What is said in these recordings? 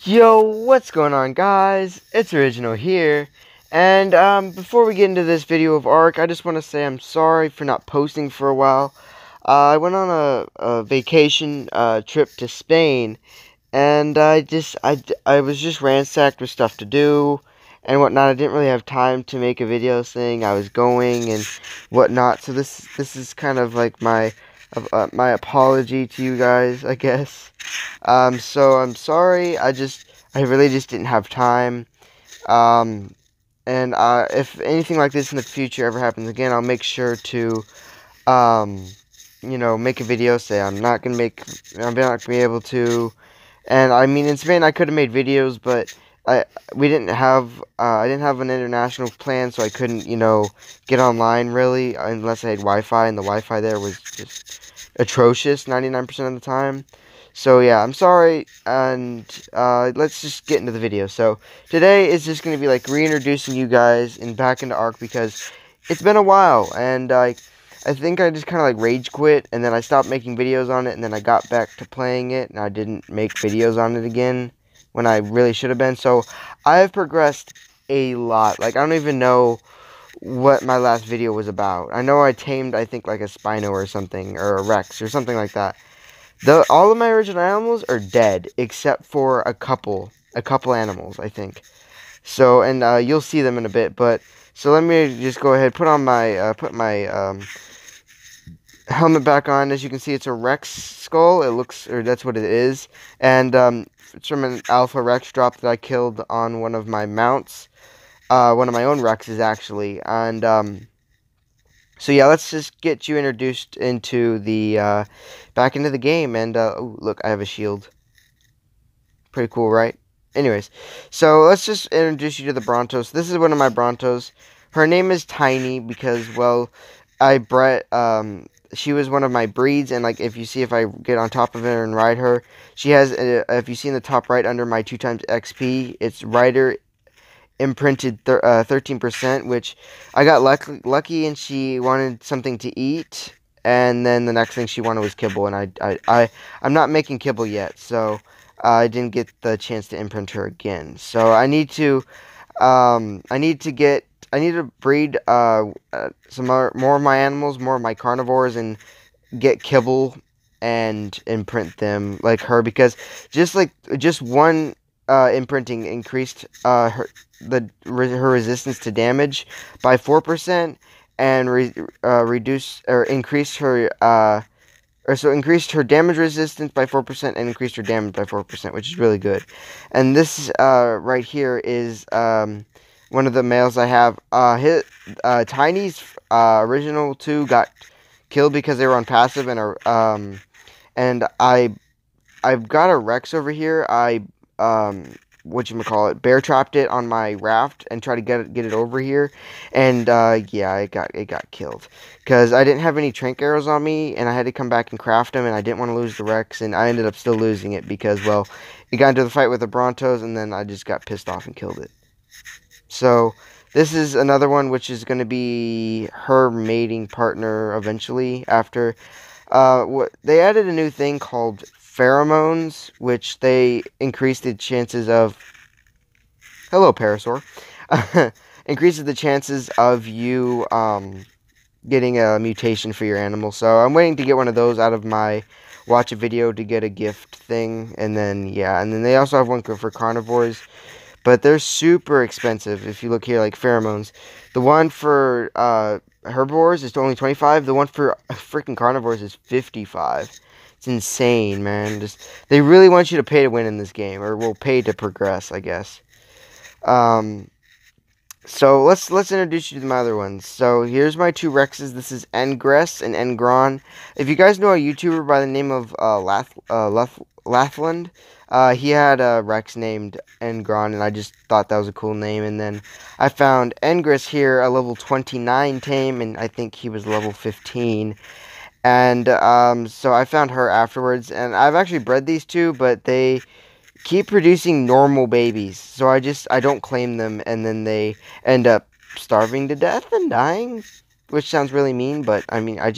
Yo, what's going on, guys? It's Original here, and before we get into this video of Ark, I just want to say I'm sorry for not posting for a while. I went on a vacation trip to Spain, and I was just ransacked with stuff to do and whatnot. I didn't really have time to make a video saying I was going and whatnot. So this is kind of like my apology to you guys, I guess. So I'm sorry. I really just didn't have time. And if anything like this in the future ever happens again, I'll make sure to make a video. Say I'm not gonna be able to. And I mean, in Spain, I could have made videos, but I didn't have an international plan, so I couldn't, get online really unless I had Wi-Fi, and the Wi-Fi there was just atrocious 99% of the time. So yeah, I'm sorry, and let's just get into the video. So today is just going to be like reintroducing you guys back into Ark because it's been a while, and I think I just kind of like rage quit, and then I stopped making videos on it, and then I got back to playing it, and I didn't make videos on it again when I really should have been. So I have progressed a lot. Like, I don't even know what my last video was about. I know I tamed, I think, like a Spino or something, or a Rex or something like that. All of my original animals are dead, except for a couple animals, I think. So, and you'll see them in a bit, but so let me just go ahead, put my helmet back on. As you can see, it's a Rex skull. That's what it is. And it's from an Alpha Rex drop that I killed on one of my mounts. One of my own Rexes, actually. And so yeah, let's just get you introduced into the back into the game. And oh, look, I have a shield. Pretty cool, right? Anyways, so let's just introduce you to the Brontos. This is one of my Brontos. Her name is Tiny because, well, I bred she was one of my breeds, and like if I get on top of her and ride her, she has if you see in the top right under my 2x XP, it's rider imprinted 13%, which I got lucky, and she wanted something to eat, and then the next thing she wanted was kibble, and I'm not making kibble yet, so I didn't get the chance to imprint her again. So I need to breed some more of my animals, more of my carnivores, and get kibble and imprint them like her, because just one imprinting increased her resistance to damage by 4%, and increased her damage resistance by 4% and increased her damage by 4%, which is really good. And this right here is one of the males I have. Tiny's original two got killed because they were on passive, and I've got a Rex over here. Bear trapped it on my raft and tried to get it over here, and yeah, it got killed because I didn't have any trank arrows on me, and I had to come back and craft them, and I didn't want to lose the Rex, and I ended up still losing it because, well, it got into the fight with the Brontos, and then I just got pissed off and killed it. So this is another one which is going to be her mating partner eventually after. They added a new thing called pheromones, which they increase the chances of. Hello, Parasaur. Increases the chances of you getting a mutation for your animal. So I'm waiting to get one of those out of my watch a video to get a gift thing, and then yeah, and then they also have one for carnivores. But they're super expensive. If you look here, like pheromones, the one for herbivores is only 25. The one for freaking carnivores is 55. It's insane, man. They really want you to pay to win in this game, or will pay to progress, I guess. So let's introduce you to my other ones. So here's my two Rexes. This is Engress and Engron. If you guys know a YouTuber by the name of Lathland, he had a Rex named Engron, and I just thought that was a cool name. And then I found Engress here, a level 29 tame, and I think he was level 15. And so I found her afterwards, and I've actually bred these two, but they keep producing normal babies, so I don't claim them, and then they end up starving to death and dying, which sounds really mean, but I mean, I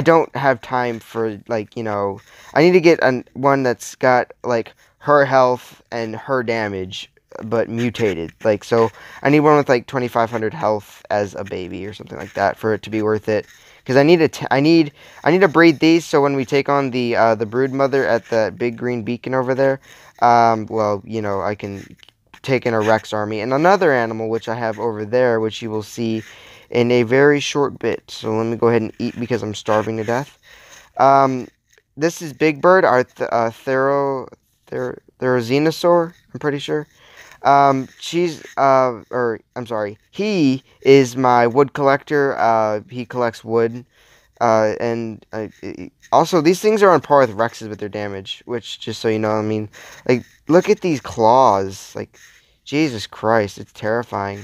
don't have time for, like, I need to get one that's got, like, her health and her damage, but mutated. Like, so I need one with, like, 2,500 health as a baby or something like that for it to be worth it. Because I need to breed these so when we take on the brood mother at the big green beacon over there, well, I can take in a Rex army. And another animal which I have over there, which you will see in a very short bit. So let me go ahead and eat because I'm starving to death. Um, this is Big Bird, our Therizinosaur, I'm pretty sure. I'm sorry, he is my wood collector. He collects wood. And also, these things are on par with Rexes with their damage, which, just so you know, I mean, like, look at these claws. Like, Jesus Christ, it's terrifying.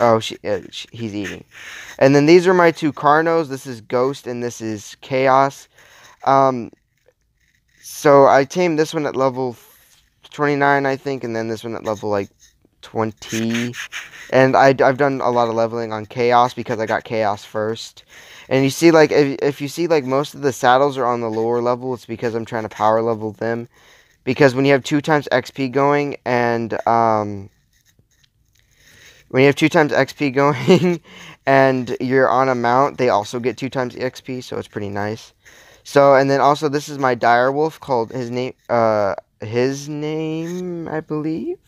Oh, he's eating. And then these are my two Carnos. This is Ghost and this is Chaos. Um, so I tamed this one at level 29, I think, and then this one at level, like, 20. And I've done a lot of leveling on Chaos because I got Chaos first. And you see, like, if you see, like, most of the saddles are on the lower level, it's because I'm trying to power level them. Because when you have 2 times XP going, and, when you have 2 times XP going, and you're on a mount, they also get 2 times XP, so it's pretty nice. So, and then also, this is my direwolf called, his name, I believe?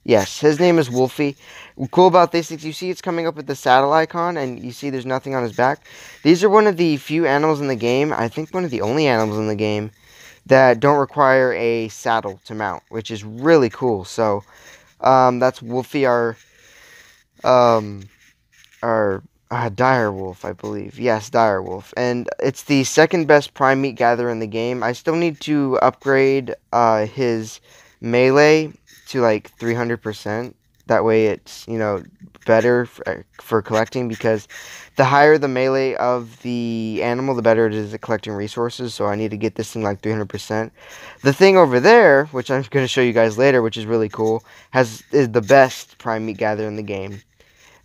Yes, his name is Wolfie. Cool about this is you see it's coming up with the saddle icon, and you see there's nothing on his back. These are one of the few animals in the game, I think one of the only animals in the game, that don't require a saddle to mount, which is really cool. So, that's Wolfie, um, our direwolf, I believe. Yes, direwolf. And it's the second best prime meat gatherer in the game. I still need to upgrade his melee to like 300%. That way it's, better for collecting, because the higher the melee of the animal, the better it is at collecting resources. So I need to get this thing like 300%. The thing over there, which I'm going to show you guys later, which is really cool, is the best prime meat gatherer in the game.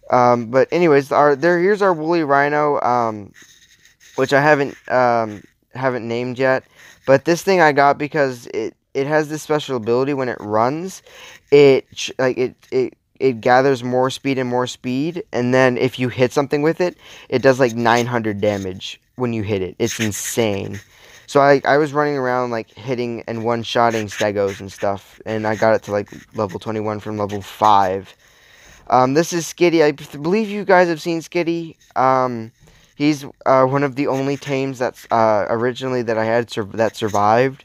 But anyways, here's our woolly rhino, which I haven't named yet. But this thing I got because it has this special ability when it runs, it gathers more speed, and then if you hit something with it, it does like 900 damage when you hit it. It's insane. So I was running around like hitting and one-shotting stegos and stuff, and I got it to like level 21 from level 5. This is Skitty. I believe you guys have seen Skitty. He's one of the only tames that's originally that I had that survived.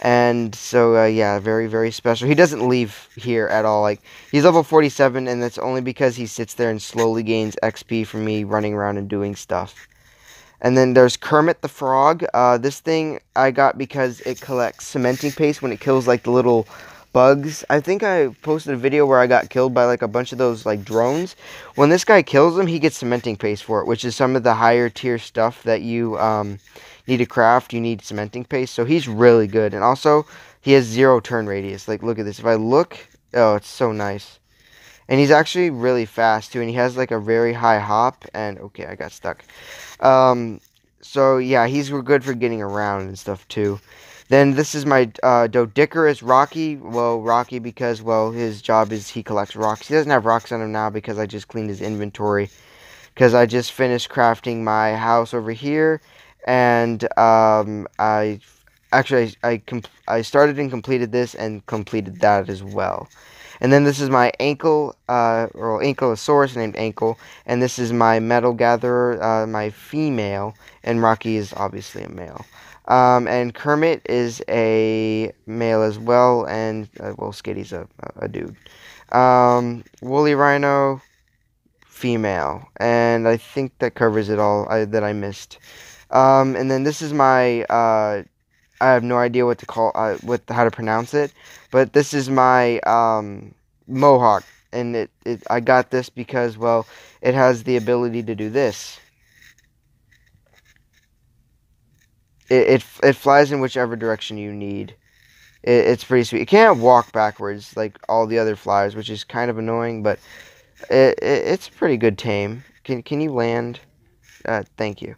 And so, yeah, very, very special. He doesn't leave here at all. Like, he's level 47, and that's only because he sits there and slowly gains XP from me running around and doing stuff. And then there's Kermit the Frog. This thing I got because it collects cementing paste when it kills, like, the little bugs. I think I posted a video where I got killed by, like, a bunch of those, like, drones. When this guy kills them, he gets cementing paste for it, which is some of the higher tier stuff that you, need to craft. You need cementing paste. So he's really good. And also, he has 0 turn radius. Like, look at this. If I look, oh, it's so nice. And he's actually really fast, too. And he has, like, a very high hop. And, okay, I got stuck. So, yeah, he's good for getting around and stuff, too. Then this is my Doedicurus Rocky. Well, Rocky because, well, his job is he collects rocks. He doesn't have rocks on him now because I just cleaned his inventory. Because I just finished crafting my house over here. And I started and completed this and completed that as well. And then this is my Ankylosaurus named Ankle, and this is my metal gatherer, my female, and Rocky is obviously a male. And Kermit is a male as well, and well, Skitty's a dude. Woolly Rhino, female, and I think that covers it all that I missed. And then this is my, I have no idea what to call, how to pronounce it, but this is my, Mohawk, and I got this because, well, it has the ability to do this. It flies in whichever direction you need. It's pretty sweet. It can't walk backwards like all the other flyers, which is kind of annoying, but It's a pretty good tame. Can you land? Thank you.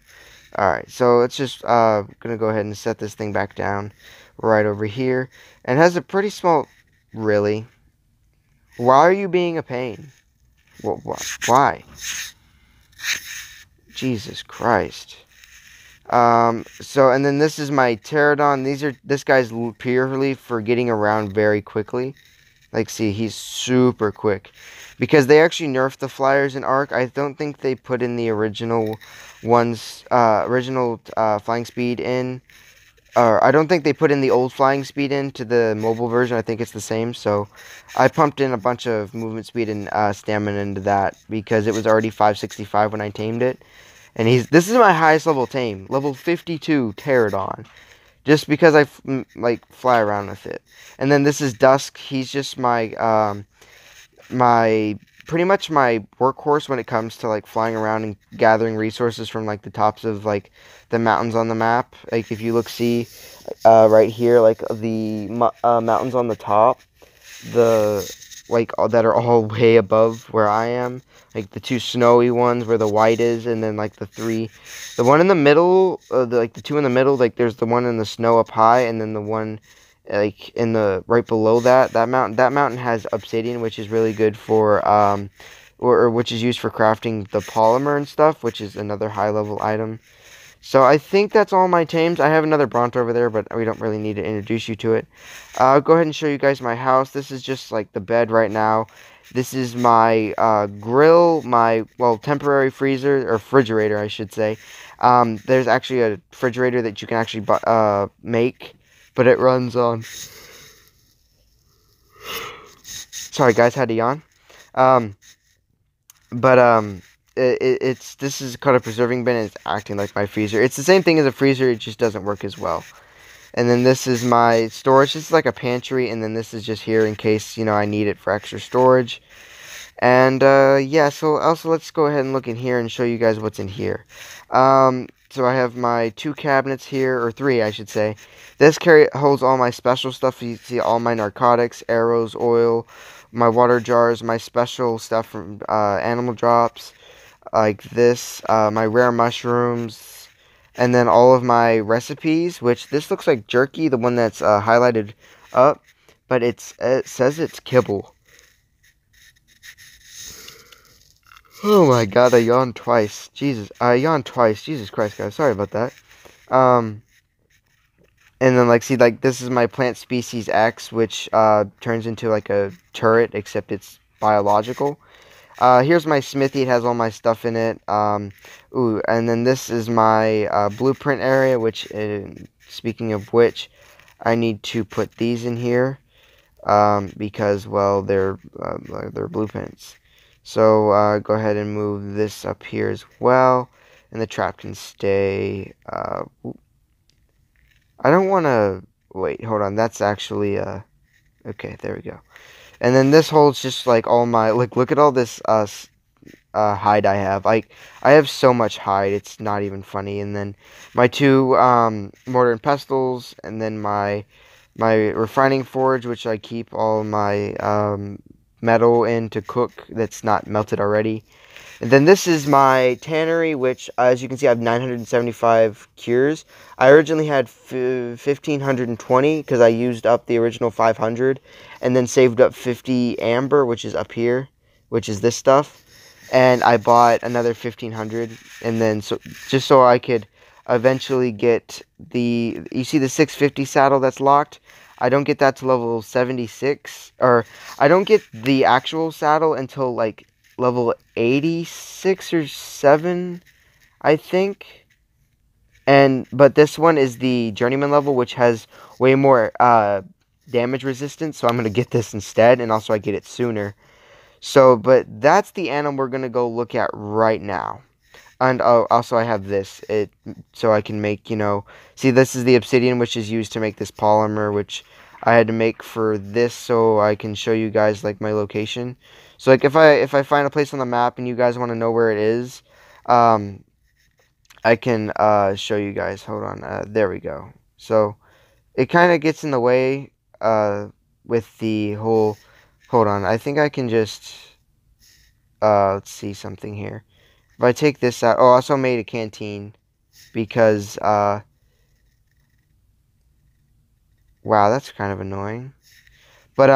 Alright, so let's just gonna go ahead and set this thing back down right over here. And it has a pretty small... Really? Why are you being a pain? Why? Jesus Christ. So, and then this is my pterodon. This guy's purely for getting around very quickly. Like, see, he's super quick. Because they actually nerfed the flyers in Ark. I don't think they put in the original ones, flying speed in. I don't think they put in the old flying speed into the mobile version. I think it's the same. So, I pumped in a bunch of movement speed and stamina into that. Because it was already 565 when I tamed it. And this is my highest level tame. Level 52 Pterodon. Just because I like fly around with it. And then this is Dusk. He's just pretty much my workhorse when it comes to like flying around and gathering resources from like the tops of like the mountains on the map. Like if you see right here, like the mountains on the top, the that are all way above where I am. Like the two snowy ones where the white is, and then like the one in the middle, the two in the middle. Like there's the one in the snow up high, and then the one like in the right below that mountain. That mountain has obsidian, which is really good for or which is used for crafting the polymer and stuff, which is another high level item. So I think that's all my tames. I have another Bronto over there, but we don't really need to introduce you to it. I'll go ahead and show you guys my house. This is just like the bed right now. This is my grill, my, well, temporary freezer, or refrigerator, I should say. There's actually a refrigerator that you can actually make, but it runs on... Sorry, guys, had to yawn. This is called a preserving bin, and it's acting like my freezer. It's the same thing as a freezer, it just doesn't work as well. And then this is my storage. This is like a pantry, and then this is just here in case, I need it for extra storage. And, yeah, so also let's go ahead and look in here and show you guys what's in here. So I have my 2 cabinets here, or 3, I should say. This holds all my special stuff. You see all my narcotics, arrows, oil, my water jars, my special stuff from animal drops, like this, my rare mushrooms, and then all of my recipes, which this looks like jerky, the one that's highlighted up, but it says it's kibble. Oh my god, I yawned twice. I yawned twice. Jesus Christ, guys. Sorry about that. And then, see, this is my plant species X, which turns into, like, a turret, except it's biological. Here's my smithy. It has all my stuff in it. And then this is my blueprint area, which, speaking of which, I need to put these in here, because, well, they're blueprints. So, go ahead and move this up here as well, and the trap can stay, I don't want to, wait, hold on, that's actually, okay, there we go. And then this holds just, like, all my, look at all this, hide I have. I have so much hide, it's not even funny. And then my 2, mortar and pestles, and then my refining forge, which I keep all my, metal in to cook that's not melted already. And then this is my tannery, which, as you can see, I have 975 cures. I originally had 1,520 because I used up the original 500, and then saved up 50 amber, which is up here, which is this stuff. And I bought another 1,500, and then just so I could eventually get you see the 650 saddle that's locked? I don't get that to level 76, or I don't get the actual saddle until, like, level 86 or 7, I think. But this one is the journeyman level, which has way more damage resistance, so I'm going to get this instead, and also I get it sooner. So, but that's the animal we're going to go look at right now. And also I have this, so I can make, see, this is the obsidian, which is used to make this polymer, which I had to make for this, so I can show you guys, like, my location. So, like, if I find a place on the map and you guys want to know where it is, I can show you guys. Hold on, there we go. So, it kind of gets in the way with the whole, hold on, I think I can just, let's see something here. If I take this out, oh, I also made a canteen because, wow, that's kind of annoying. But,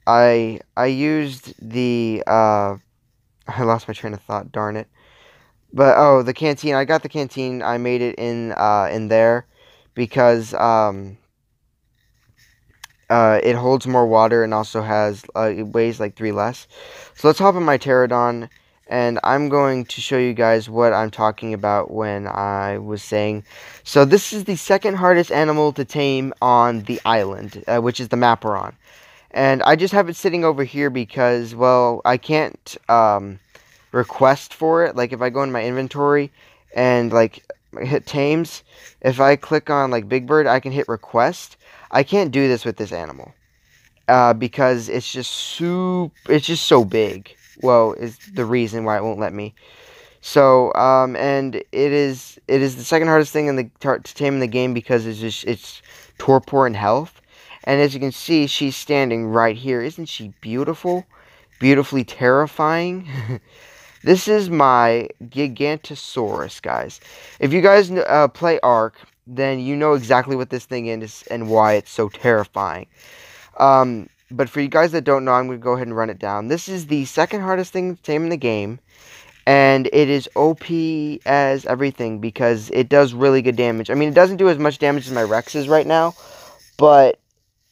I used the, I lost my train of thought, darn it. But, oh, the canteen, I got the canteen, I made it in there because, it holds more water and also has, it weighs like 3 less. So let's hop in my pterodon, and I'm going to show you guys what I'm talking about when I was saying. So this is the second hardest animal to tame on the island, which is the map we're on. And I just have it sitting over here because, well, I can't, request for it. Like, if I go in my inventory and, like, hit tames, if I click on, like, Big Bird, I can hit request. I can't do this with this animal because it's just so big. Well, is the reason why it won't let me. So, and it is the second hardest thing in the to tame in the game because it's torpor and health. And as you can see, she's standing right here. Isn't she beautiful? Beautifully terrifying. This is my Gigantosaurus, guys. If you guys play Ark, then you know exactly what this thing is and why it's so terrifying. But for you guys that don't know, I'm going to go ahead and run it down. This is the second hardest thing to tame in the game. And it is OP as everything because it does really good damage. I mean, it doesn't do as much damage as my Rexes right now. But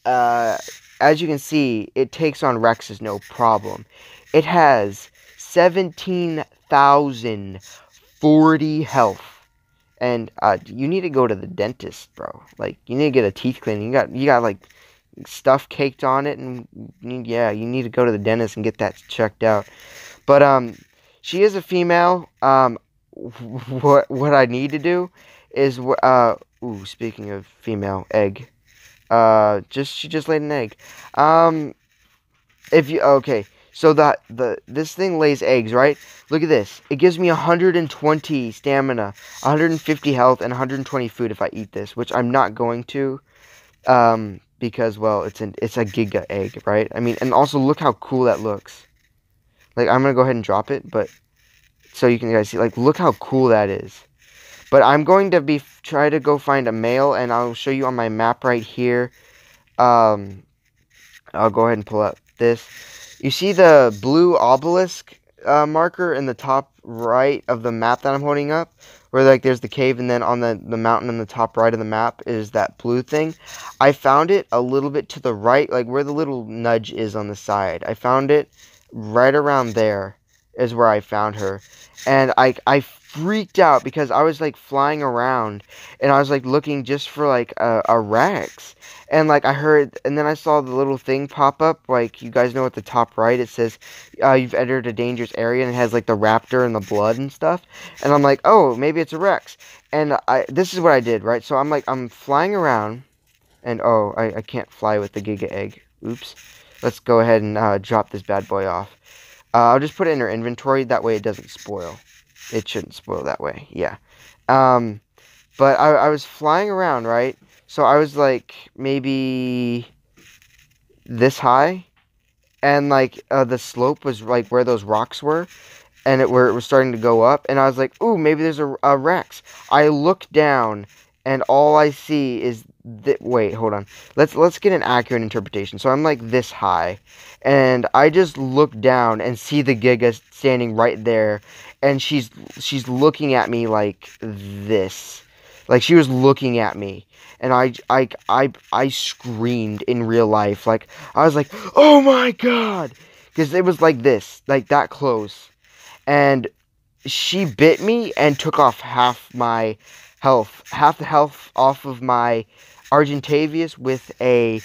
as you can see, it takes on Rexes no problem. It has 17,040 health. And you need to go to the dentist, bro. Like, you need to get a teeth cleaning. You got like stuff caked on it, and yeah, you need to go to the dentist and get that checked out. But she is a female. What I need to do is ooh, speaking of female, egg. She just laid an egg. Okay, so this thing lays eggs, right? Look at this. It gives me 120 stamina, 150 health, and 120 food if I eat this, which I'm not going to, because, well, it's a giga egg, right? I mean, and also look how cool that looks. Like, I'm gonna go ahead and drop it, but so you guys see, like, look how cool that is. But I'm going to try to go find a male, and I'll show you on my map right here. I'll go ahead and pull up this. You see the blue obelisk marker in the top right of the map that I'm holding up? Where, like, there's the cave, and then on the mountain in the top right of the map is that blue thing. I found it a little bit to the right, like where the little nudge is on the side. I found it right around there is where I found her. And I freaked out because I was, like, flying around, and I was, like, looking just for, like, a Rex. And, like, I heard, and then I saw the little thing pop up, like, you guys know at the top right, it says, you've entered a dangerous area, and it has, like, the raptor and the blood and stuff. And I'm like, oh, maybe it's a Rex. And this is what I did, right? So I'm flying around, and, oh, I can't fly with the Giga Egg. Oops. Let's go ahead and drop this bad boy off. I'll just put it in her inventory, that way it doesn't spoil. It shouldn't spoil that way, yeah. But I was flying around, right? So I was, like, maybe this high, and, like, the slope was, like, where those rocks were, and where it was starting to go up, and I was like, ooh, maybe there's a Rex. I look down, and all I see is wait, hold on. Let's get an accurate interpretation. So I'm, like, this high, and I just look down and see the Giga standing right there, and she's looking at me like this. Like, she was looking at me, and I screamed in real life. Like, I was like, oh my god! Because it was like this, like that close. And she bit me and took off half the health off of my Argentavius with a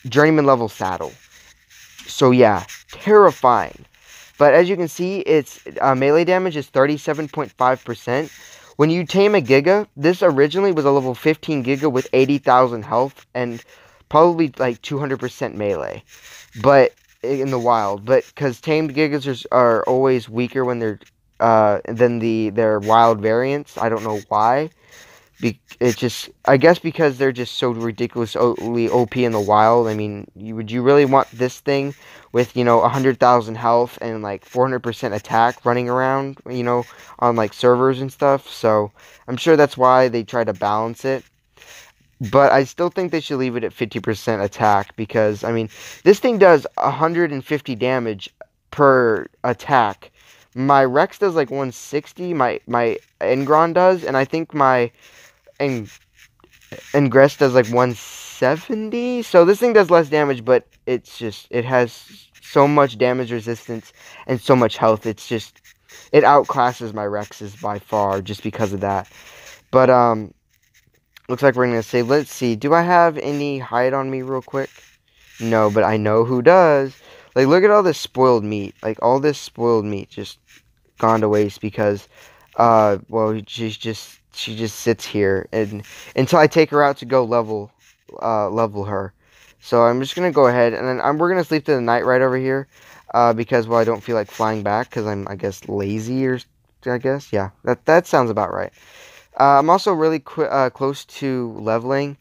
journeyman level saddle. So yeah, terrifying. But as you can see, its melee damage is 37.5%. When you tame a Giga, this originally was a level 15 Giga with 80,000 health and probably like 200% melee. But in the wild, because tamed Gigas are always weaker when they're than their wild variants. I don't know why, It's just, I guess because they're just so ridiculously OP in the wild. I mean, would you really want this thing with, 100,000 health and like 400% attack running around, on like servers and stuff? So I'm sure that's why they try to balance it. But I still think they should leave it at 50% attack because, I mean, this thing does 150 damage per attack. My Rex does like 160, my Engron does, and I think my Eng Ingress does like 170. So this thing does less damage, but it has so much damage resistance and so much health. It outclasses my Rexes by far just because of that. But, looks like we're going to say, let's see, do I have any hide on me real quick? No, but I know who does. Like, look at all this spoiled meat. Like, all this spoiled meat just gone to waste because, well, she just sits here and until I take her out to go level her. So I'm just gonna go ahead and then we're gonna sleep through the night right over here, because well I don't feel like flying back because I'm I guess lazy or I guess yeah that sounds about right. I'm also really close to leveling,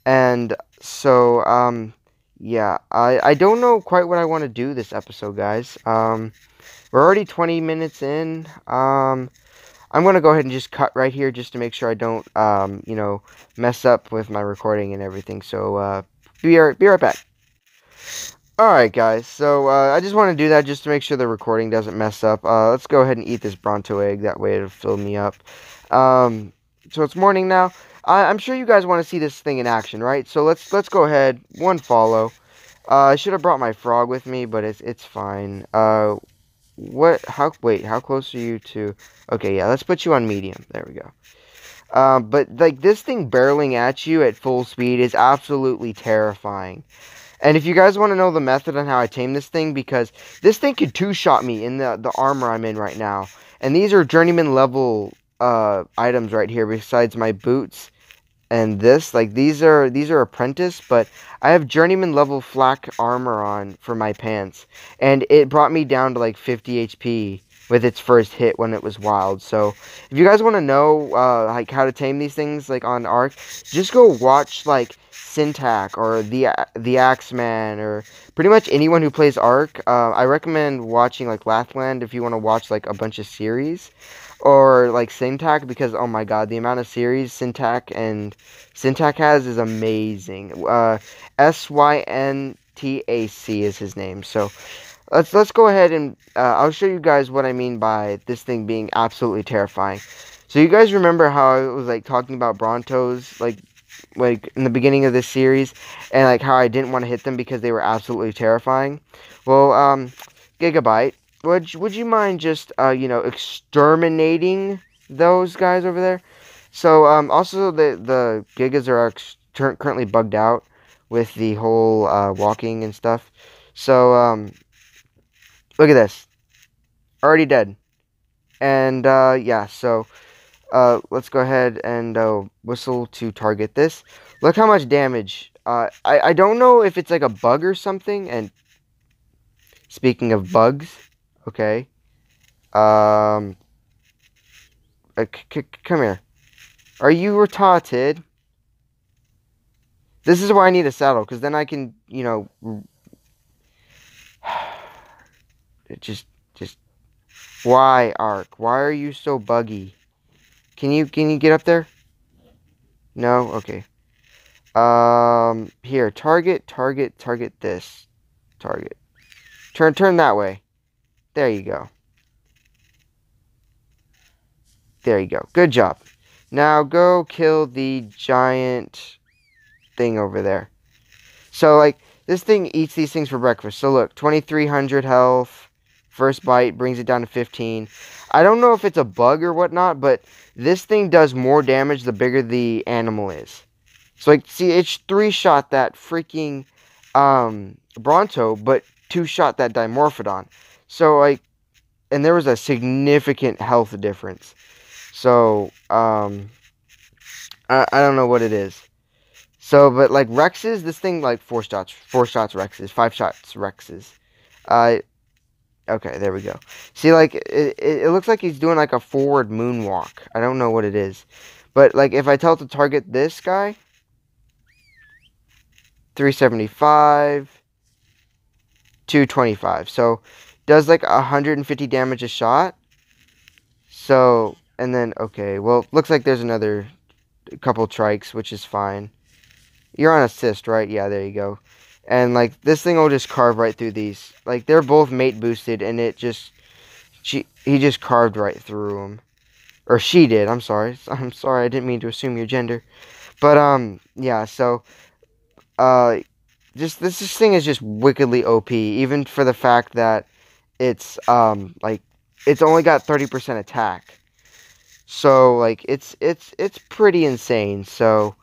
and so yeah I don't know quite what I want to do this episode, guys. We're already 20 minutes in. I'm going to go ahead and just cut right here just to make sure I don't, mess up with my recording and everything. So, be right back. Alright, guys. So, I just want to do that just to make sure the recording doesn't mess up. Let's go ahead and eat this Bronto egg. That way it'll fill me up. So it's morning now. I'm sure you guys want to see this thing in action, right? So let's go ahead. One follow. I should have brought my frog with me, but it's fine. Wait, how close are you to... Okay, yeah, let's put you on medium. There we go. But, like, this thing barreling at you at full speed is absolutely terrifying. And if you guys want to know the method on how I tame this thing, because this thing could two-shot me in the armor I'm in right now. And these are journeyman level, items right here, besides my boots. And this, like, these are apprentice, but I have journeyman level flak armor on for my pants, and it brought me down to like 50 HP with its first hit when it was wild. So if you guys want to know like how to tame these things like on Ark, just go watch like Syntac or the Axeman or pretty much anyone who plays Ark. I recommend watching like Lathland if you want to watch like a bunch of series. Or like Syntac, because oh my god, the amount of series Syntac has is amazing. Syntac is his name. So let's go ahead and I'll show you guys what I mean by this thing being absolutely terrifying. So you guys remember how I was like talking about Brontos like in the beginning of this series, and like how I didn't want to hit them because they were absolutely terrifying. Well, Gigabyte, would you mind just exterminating those guys over there? So also the Gigas are currently bugged out with the whole walking and stuff. So look at this, already dead. And yeah, so let's go ahead and whistle to target this. Look how much damage. I don't know if it's like a bug or something. And speaking of bugs, okay. Come here. Are you retarded? This is why I need a saddle, because then I can, just why, Ark? Why are you so buggy? Can you get up there? No? Okay. Here, target this. Target. Turn that way. There you go. There you go. Good job. Now go kill the giant thing over there. So, like, this thing eats these things for breakfast. So, look, 2,300 health. First bite brings it down to 15. I don't know if it's a bug or whatnot, but this thing does more damage the bigger the animal is. So, like, see, it's 3-shot that freaking Bronto, but 2-shot that Dimorphodon. So, like, and there was a significant health difference. So, I don't know what it is. So, but like Rexes, this thing like 4 shots Rexes, 5 shots Rexes. Okay, there we go. See, like, it looks like he's doing like a forward moonwalk. I don't know what it is. But, like, if I tell it to target this guy, 375, 225. So, does, like, 150 damage a shot. So, and then, okay, well, looks like there's another couple trikes, which is fine. You're on assist, right? Yeah, there you go. And, like, this thing will just carve right through these. Like, they're both mate boosted, and it just... he just carved right through them. Or she did, I'm sorry. I'm sorry, I didn't mean to assume your gender. But, yeah, so... this thing is just wickedly OP, even for the fact that it's, like... it's only got 30% attack. So, like, it's pretty insane, so...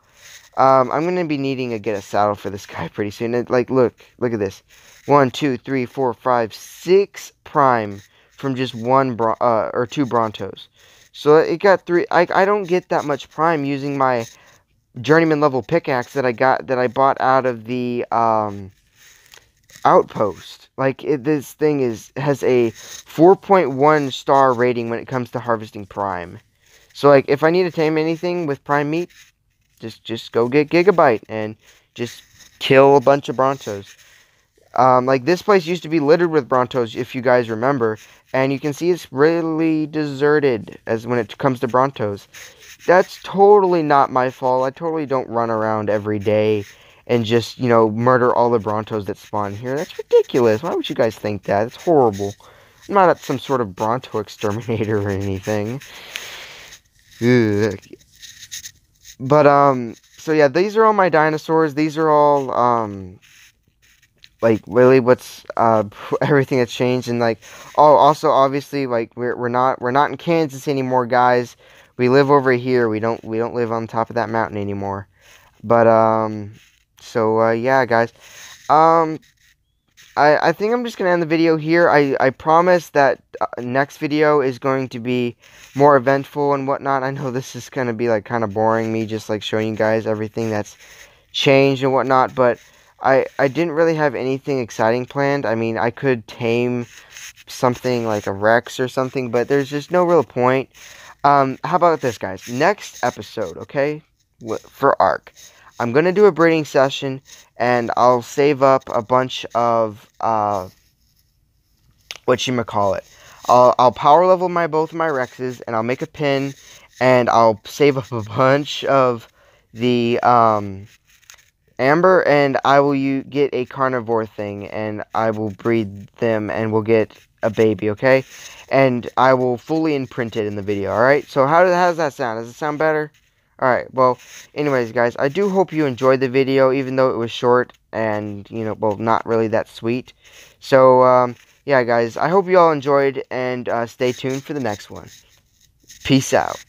I'm going to be needing to get a saddle for this guy pretty soon. And, like, look at this. 1, 2, 3, 4, 5, 6 prime from just or 2 Brontos. So it got 3. I don't get that much prime using my journeyman level pickaxe that I bought out of the outpost. Like, this thing has a 4.1 star rating when it comes to harvesting prime. So, like, if I need to tame anything with prime meat, just go get Gigabyte and just kill a bunch of Brontos. Like, this place used to be littered with Brontos, if you guys remember, and you can see it's really deserted as when it comes to Brontos. That's totally not my fault. I totally don't run around every day and just, you know, murder all the Brontos that spawn here. That's ridiculous. Why would you guys think that? It's horrible. I'm not some sort of Bronto exterminator or anything. Ugh. But, so yeah, these are all my dinosaurs. These are all, like, really what's, everything that's changed. And, like, oh, also, obviously, like, we're not in Kansas anymore, guys. We live over here. We don't live on top of that mountain anymore. But, so, yeah, guys. I think I'm just going to end the video here. I promise that next video is going to be more eventful and whatnot. I know this is going to be, like, kind of boring, me just, like, showing you guys everything that's changed and whatnot. But I didn't really have anything exciting planned. I mean, I could tame something like a Rex or something, but there's just no real point. How about this, guys? Next episode, okay, for Ark, I'm going to do a breeding session, and I'll save up a bunch of, whatchamacallit. I'll power level both of my Rexes, and I'll make a pin, and I'll save up a bunch of the, Amber, and I will get a carnivore thing, and I will breed them, and we'll get a baby, okay? And I will fully imprint it in the video, alright? So how does that sound? Does it sound better? Alright, well, anyways, guys, I do hope you enjoyed the video, even though it was short and, you know, well, not really that sweet. So, yeah, guys, I hope you all enjoyed, and stay tuned for the next one. Peace out.